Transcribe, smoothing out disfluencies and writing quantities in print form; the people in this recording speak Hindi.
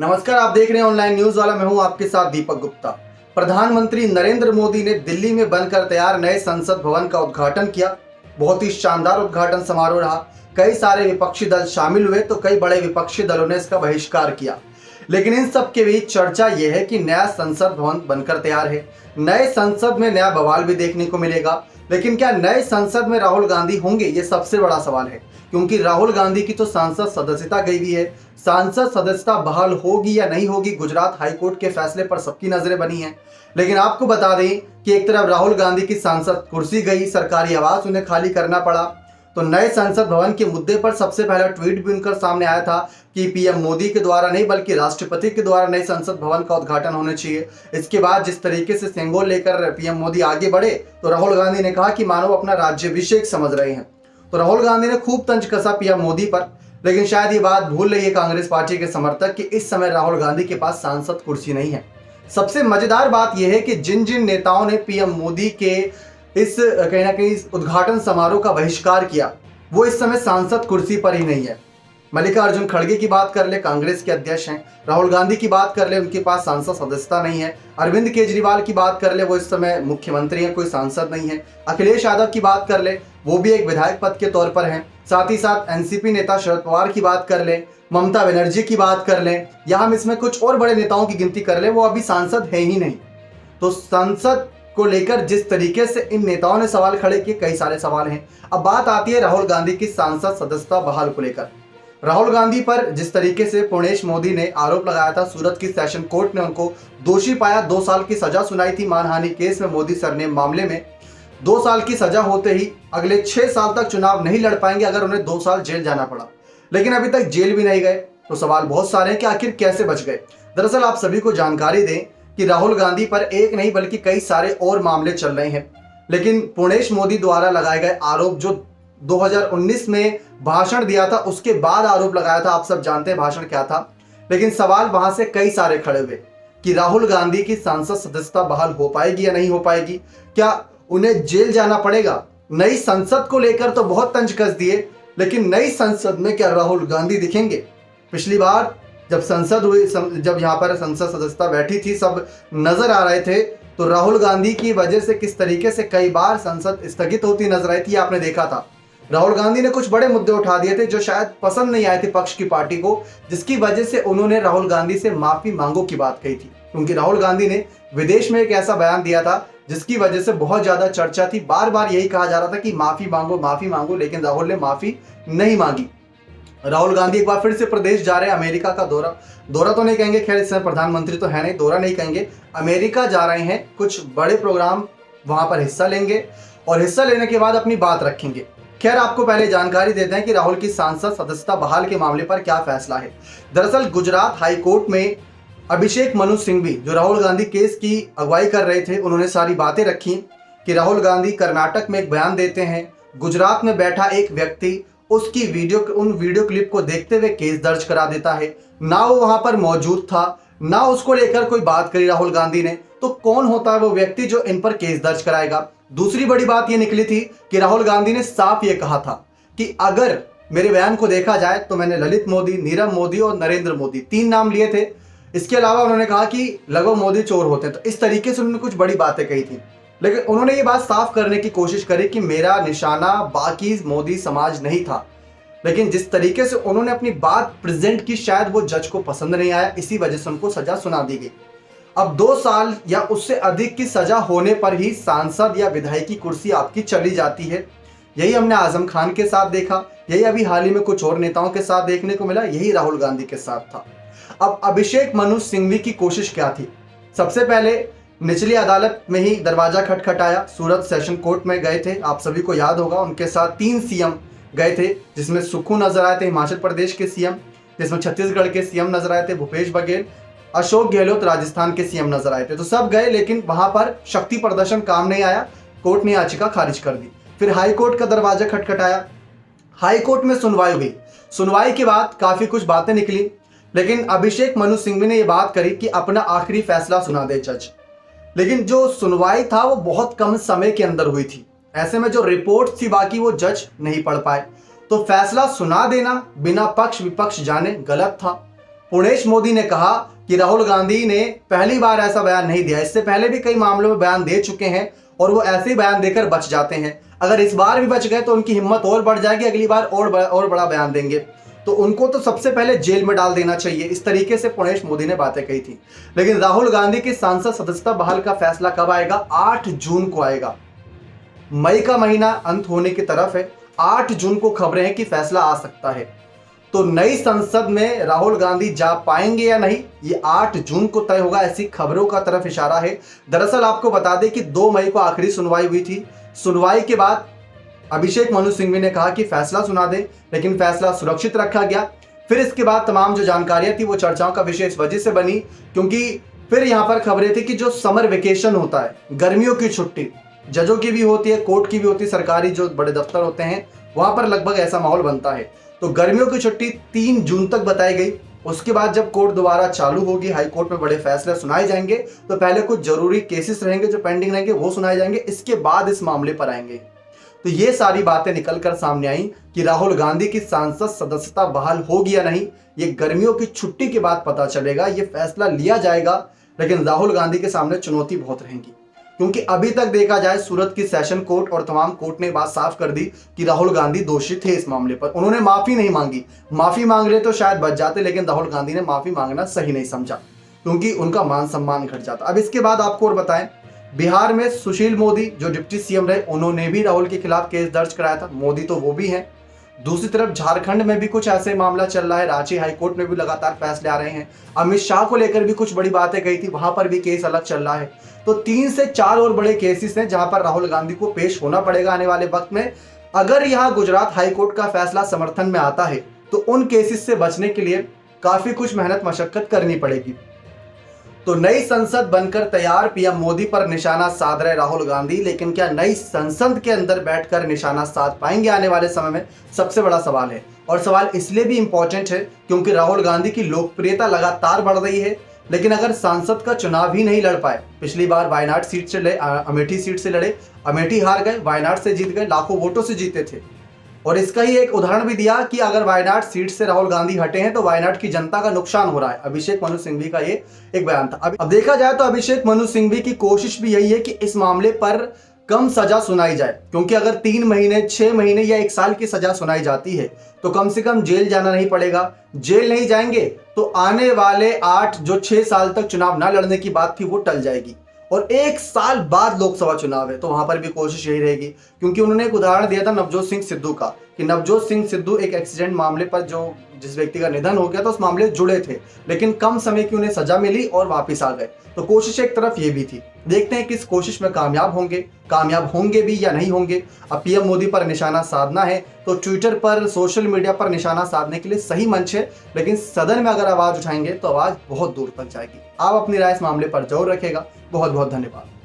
नमस्कार, आप देख रहे हैं ऑनलाइन न्यूज वाला। मैं हूं आपके साथ दीपक गुप्ता। प्रधानमंत्री नरेंद्र मोदी ने दिल्ली में बनकर तैयार नए संसद भवन का उद्घाटन किया। बहुत ही शानदार उद्घाटन समारोह रहा। कई सारे विपक्षी दल शामिल हुए तो कई बड़े विपक्षी दलों ने इसका बहिष्कार किया। लेकिन इन सब के बीच चर्चा यह है कि नया संसद भवन बनकर तैयार है। नए संसद में नया बवाल भी देखने को मिलेगा। लेकिन क्या नए संसद में राहुल गांधी होंगे, ये सबसे बड़ा सवाल है। क्योंकि राहुल गांधी की तो सांसद सदस्यता गई हुई है। सांसद सदस्यता बहाल होगी या नहीं होगी, गुजरात हाईकोर्ट के फैसले पर सबकी नजरें बनी हैं। लेकिन आपको बता दें कि एक तरफ राहुल गांधी की सांसद कुर्सी गई, सरकारी आवास उन्हें खाली करना पड़ा। तो नए संसद भवन के मुद्दे पर सबसे पहला ट्वीट भी उनकर सामने आया था कि पीएम मोदी के द्वारा नहीं बल्कि राष्ट्रपति के द्वारा नए संसद भवन का उद्घाटन होना चाहिए। इसके बाद जिस तरीके से सेंगोल लेकर पीएम मोदी आगे बढ़े तो राहुल गांधी ने कहा कि मानो अपना राज्याभिषेक समझ रहे हैं। तो राहुल गांधी ने खूब तंज कसा पीएम मोदी पर। लेकिन शायद ये बात भूल रही है कांग्रेस पार्टी के समर्थक कि इस समय राहुल गांधी के पास सांसद कुर्सी नहीं है। सबसे मजेदार बात यह है कि जिन जिन नेताओं ने पीएम मोदी के इस कहीं ना कहीं उद्घाटन समारोह का बहिष्कार किया, वो इस समय सांसद कुर्सी पर ही नहीं है। मल्लिकार्जुन खड़गे की बात कर ले, कांग्रेस के अध्यक्ष हैं। राहुल गांधी की बात कर ले, उनके पास सांसद सदस्यता नहीं है। अरविंद केजरीवाल की बात कर ले, वो इस समय मुख्यमंत्री हैं, कोई सांसद नहीं है। अखिलेश यादव की बात कर ले, वो भी एक विधायक पद के तौर पर हैं। साथ ही साथ एनसीपी नेता शरद पवार की बात कर ले, ममता बनर्जी की बात कर ले, या हम इसमें कुछ और बड़े नेताओं की गिनती कर ले, वो अभी सांसद है ही नहीं। तो संसद को लेकर जिस तरीके से इन नेताओं ने सवाल खड़े किए, कई सारे सवाल हैं। अब बात आती है राहुल गांधी की सांसद सदस्यता बहाल को लेकर। राहुल गांधी पर जिस तरीके से पुणेश मोदी ने आरोप लगाया था, सूरत की सेशन कोर्ट ने उनको दोषी पाया, 2 साल की सजा सुनाई थी मानहानि केस में, मोदी सरनेम मामले में। 2 साल की सजा होते ही अगले 6 साल तक चुनाव नहीं लड़ पाएंगे अगर उन्हें 2 साल जेल जाना पड़ा। लेकिन अभी तक जेल भी नहीं गए। तो सवाल बहुत सारे हैं कि आखिर कैसे बच गए। दरअसल आप सभी को जानकारी दें कि राहुल गांधी पर एक नहीं बल्कि कई सारे और मामले चल रहे हैं। लेकिन पुणेश मोदी द्वारा लगाए गए आरोप, जो 2019 में भाषण दिया था उसके बाद आरोप लगाया था, आप सब जानते हैं भाषण क्या था। लेकिन सवाल वहां से कई सारे खड़े हुए कि राहुल गांधी की सांसद सदस्यता बहाल हो पाएगी या नहीं हो पाएगी, क्या उन्हें जेल जाना पड़ेगा। नई संसद को लेकर तो बहुत तंज कस दिए, लेकिन नई संसद में क्या राहुल गांधी दिखेंगे। पिछली बार जब संसद हुई, जब यहाँ पर संसद सदस्यता बैठी थी, सब नजर आ रहे थे, तो राहुल गांधी की वजह से किस तरीके से कई बार संसद स्थगित होती नजर आई थी, आपने देखा था। राहुल गांधी ने कुछ बड़े मुद्दे उठा दिए थे जो शायद पसंद नहीं आए थे पक्ष की पार्टी को, जिसकी वजह से उन्होंने राहुल गांधी से माफी मांगो की बात कही थी। क्योंकि राहुल गांधी ने विदेश में एक ऐसा बयान दिया था जिसकी वजह से बहुत ज्यादा चर्चा थी। बार बार यही कहा जा रहा था कि माफी मांगो, लेकिन राहुल ने माफी नहीं मांगी। राहुल गांधी एक बार फिर से प्रदेश जा रहे हैं, अमेरिका का दौरा तो नहीं कहेंगे, खैर इस समय प्रधानमंत्री तो है नहीं, दौरा नहीं कहेंगे, अमेरिका जा रहे हैं। कुछ बड़े प्रोग्राम वहां पर हिस्सा लेंगे और हिस्सा लेने के बाद अपनी बात रखेंगे। खैर आपको पहले जानकारी देते हैं कि राहुल की सांसद सदस्यता बहाल के मामले पर क्या फैसला है। दरअसल गुजरात हाईकोर्ट में अभिषेक मनु सिंघवी, जो राहुल गांधी केस की अगुवाई कर रहे थे, उन्होंने सारी बातें रखी कि राहुल गांधी कर्नाटक में एक बयान देते हैं, गुजरात में बैठा एक व्यक्ति उसकी उन वीडियो क्लिप को देखते हुए केस दर्ज करा देता है। ना वो वहां पर मौजूद था, ना उसको लेकर कोई बात करी राहुल गांधी ने, तो कौन होता है वो व्यक्ति जो इन पर केस दर्ज कराएगा। दूसरी बड़ी बात ये निकली थी कि राहुल गांधी ने साफ ये कहा था कि अगर मेरे बयान को देखा जाए तो मैंने ललित मोदी, नीरव मोदी और नरेंद्र मोदी 3 नाम लिए थे। इसके अलावा उन्होंने कहा कि लघु मोदी चोर होते हैं। तो इस तरीके से उन्होंने कुछ बड़ी बातें कही थी। लेकिन उन्होंने ये बात साफ करने की कोशिश करी कि मेरा निशाना बाकी मोदी समाज नहीं था। लेकिन जिस तरीके से उन्होंने अपनी बात प्रेजेंट की, शायद वो जज को पसंद नहीं आया, इसी वजह से उनको सजा सुना दी गई। अब 2 साल या उससे अधिक की सजा होने पर ही सांसद या विधायक की कुर्सी आपकी चली जाती है। यही हमने आजम खान के साथ देखा, यही अभी हाल ही में कुछ और नेताओं के साथ देखने को मिला, यही राहुल गांधी के साथ था। अब अभिषेक मनु सिंघवी की कोशिश क्या थी। सबसे पहले निचली अदालत में ही दरवाजा खटखटाया, सूरत सेशन कोर्ट में गए थे, आप सभी को याद होगा। उनके साथ 3 सीएम गए थे, जिसमें सुक्खू नजर आए थे, हिमाचल प्रदेश के सीएम, जिसमें छत्तीसगढ़ के सीएम नजर आए थे भूपेश बघेल, अशोक गहलोत राजस्थान के सीएम नजर आए थे। तो सब गए, लेकिन वहां पर शक्ति प्रदर्शन काम नहीं आया, कोर्ट ने याचिका खारिज कर दी। फिर हाई कोर्ट का दरवाजा खटखटाया, हाई कोर्ट में सुनवाई हुई। सुनवाई के बाद काफी कुछ बातें निकली, लेकिन अभिषेक मनु सिंघवी ने यह बात करी कि अपना आखिरी फैसला सुना दे जज। लेकिन जो सुनवाई था वो बहुत कम समय के अंदर हुई थी, ऐसे में जो रिपोर्ट थी बाकी वो जज नहीं पढ़ पाए। तो फैसला सुना देना बिना पक्ष विपक्ष जाने गलत था। पुणेश मोदी ने कहा कि राहुल गांधी ने पहली बार ऐसा बयान नहीं दिया, इससे पहले भी कई मामलों में बयान दे चुके हैं और वो ऐसे ही बयान देकर बच जाते हैं। अगर इस बार भी बच गए तो उनकी हिम्मत और बढ़ जाएगी, अगली बार और बड़ा बयान देंगे, तो उनको तो सबसे पहले जेल में डाल देना चाहिए। इस तरीके से पुणेश मोदी ने बातें कही थी। लेकिन राहुल गांधी की सांसद सदस्यता बहाल का फैसला कब आएगा? 8 जून को आएगा। मई का महीना अंत होने की तरफ है, 8 जून को खबरें हैं कि फैसला आ सकता है। तो नई संसद में राहुल गांधी जा पाएंगे या नहीं, ये 8 जून को तय होगा, ऐसी खबरों का तरफ इशारा है। दरअसल आपको बता दें कि 2 मई को आखिरी सुनवाई हुई थी। सुनवाई के बाद अभिषेक मनु सिंघवी ने कहा कि फैसला सुना दे, लेकिन फैसला सुरक्षित रखा गया। फिर इसके बाद तमाम जो जानकारियां थी वो चर्चाओं का विषय इस वजह से बनी क्योंकि फिर यहां पर खबरें थी कि जो समर वेकेशन होता है, गर्मियों की छुट्टी, जजों की भी होती है, कोर्ट की भी होती है, सरकारी जो बड़े दफ्तर होते हैं वहां पर लगभग ऐसा माहौल बनता है। तो गर्मियों की छुट्टी 3 जून तक बताई गई। उसके बाद जब कोर्ट दोबारा चालू होगी, हाई कोर्ट में बड़े फैसले सुनाए जाएंगे, तो पहले कुछ जरूरी केसेस रहेंगे जो पेंडिंग रहेंगे वो सुनाए जाएंगे, इसके बाद इस मामले पर आएंगे। तो ये सारी बातें निकलकर सामने आई कि राहुल गांधी की सांसद सदस्यता बहाल होगी या नहीं, ये गर्मियों की छुट्टी के बाद पता चलेगा। ये फैसला लिया जाएगा, लेकिन राहुल गांधी के सामने चुनौती बहुत रहेंगी क्योंकि अभी तक देखा जाए सूरत की सेशन कोर्ट और तमाम कोर्ट ने बात साफ कर दी कि राहुल गांधी दोषी थे इस मामले पर। उन्होंने माफी नहीं मांगी, माफी मांग रहे तो शायद बच जाते, लेकिन राहुल गांधी ने माफी मांगना सही नहीं समझा क्योंकि उनका मान सम्मान घट जाता। अब इसके बाद आपको और बताएं, बिहार में सुशील मोदी जो डिप्टी सीएम रहे, उन्होंने भी राहुल के खिलाफ केस दर्ज कराया था। मोदी तो वो भी हैं। दूसरी तरफ झारखंड में भी कुछ ऐसे मामला चल रहा है, रांची हाईकोर्ट में भी लगातार फैसले आ रहे हैं। अमित शाह को लेकर भी कुछ बड़ी बातें कही थी, वहां पर भी केस अलग चल रहा है। तो 3 से 4 और बड़े केसेस हैं जहां पर राहुल गांधी को पेश होना पड़ेगा आने वाले वक्त में। अगर यहां गुजरात हाईकोर्ट का फैसला समर्थन में आता है तो उन केसेस से बचने के लिए काफी कुछ मेहनत मशक्कत करनी पड़ेगी। तो नई संसद बनकर तैयार, पीएम मोदी पर निशाना साध रहे राहुल गांधी, लेकिन क्या नई संसद के अंदर बैठकर निशाना साध पाएंगे आने वाले समय में, सबसे बड़ा सवाल है। और सवाल इसलिए भी इंपॉर्टेंट है क्योंकि राहुल गांधी की लोकप्रियता लगातार बढ़ रही है, लेकिन अगर सांसद का चुनाव ही नहीं लड़ पाए, पिछली बार वायनाड सीट से लड़े, अमेठी सीट से लड़े, अमेठी हार गए, वायनाड से जीत गए, लाखों वोटों से जीते थे। और इसका ही एक उदाहरण भी दिया कि अगर वायनाड सीट से राहुल गांधी हटे हैं तो वायनाड की जनता का नुकसान हो रहा है। अभिषेक मनु सिंघवी का ये एक बयान था। अब देखा जाए तो अभिषेक मनु सिंघवी की कोशिश भी यही है कि इस मामले पर कम सजा सुनाई जाए, क्योंकि अगर 3 महीने, 6 महीने या 1 साल की सजा सुनाई जाती है तो कम से कम जेल जाना नहीं पड़ेगा। जेल नहीं जाएंगे तो आने वाले 6 साल तक चुनाव ना लड़ने की बात थी वो टल जाएगी। और 1 साल बाद लोकसभा चुनाव है तो वहां पर भी कोशिश यही रहेगी, क्योंकि उन्होंने एक उदाहरण दिया था नवजोत सिंह सिद्धू का कि नवजोत सिंह सिद्धू एक एक्सीडेंट मामले पर जिस व्यक्ति का निधन हो गया था उस मामले से जुड़े थे, लेकिन कम समय की उन्हें सजा मिली और वापस आ गए। तो कोशिश एक तरफ ये भी थी। देखते हैं कि इस कोशिश में कामयाब होंगे भी या नहीं होंगे। अब पीएम मोदी पर निशाना साधना है तो ट्विटर पर, सोशल मीडिया पर निशाना साधने के लिए सही मंच है, लेकिन सदन में अगर आवाज उठाएंगे तो आवाज बहुत दूर तक जाएगी। आप अपनी राय इस मामले पर जरूर रखेगा। बहुत बहुत धन्यवाद।